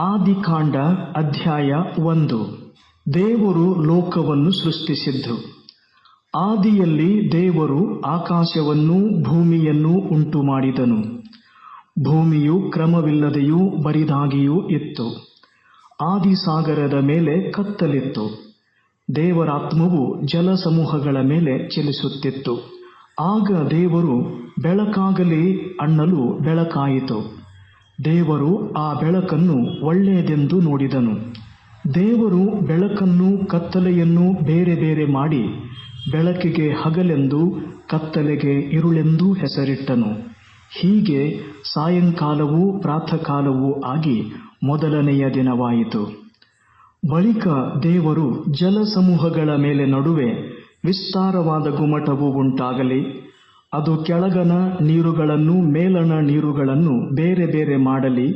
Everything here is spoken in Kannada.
ಆದಿಕಾಂಡ ಅಧ್ಯಾಯ 1. ದೇವರು ಲೋಕವನ್ನು ಸೃಷ್ಟಿಸಿದ್ದು. ಆದಿಯಲ್ಲಿ ದೇವರು ಆಕಾಶವನ್ನೂ ಭೂಮಿಯನ್ನೂ ಉಂಟು ಮಾಡಿದನು. ಭೂಮಿಯು ಕ್ರಮವಿಲ್ಲದೆಯೂ ಬರಿದಾಗಿಯೂ ಇತ್ತು. ಆದಿಸಾಗರದ ಮೇಲೆ ಕತ್ತಲಿತ್ತು. ದೇವರಾತ್ಮವು ಜಲಸಮೂಹಗಳ ಮೇಲೆ ಚಲಿಸುತ್ತಿತ್ತು. ಆಗ ದೇವರು ಬೆಳಕಾಗಲಿ ಅನ್ನಲು ಬೆಳಕಾಯಿತು. ದೇವರು ಆ ಬೆಳಕನ್ನು ಒಳ್ಳೆಯದೆಂದು ನೋಡಿದನು. ದೇವರು ಬೆಳಕನ್ನೂ ಕತ್ತಲೆಯನ್ನೂ ಬೇರೆ ಬೇರೆ ಮಾಡಿ ಬೆಳಕಿಗೆ ಹಗಲೆಂದೂ ಕತ್ತಲೆಗೆ ಇರುಳೆಂದೂ ಹೆಸರಿಟ್ಟನು. ಹೀಗೆ ಸಾಯಂಕಾಲವೂ ಪ್ರಾತಃಕಾಲವೂ ಆಗಿ ಮೊದಲನೆಯ ದಿನವಾಯಿತು. ಬಳಿಕ ದೇವರು ಜಲಸಮೂಹಗಳ ಮೇಲೆ ನಡುವೆ ವಿಸ್ತಾರವಾದ ಗುಮ್ಮಟವು ಉಂಟಾಗಲಿ, ಅದು ಕೆಳಗಣ ನೀರುಗಳನ್ನೂ ಮೇಲಣ ನೀರುಗಳನ್ನು ಬೇರೆ ಬೇರೆ ಮಾಡಲಿ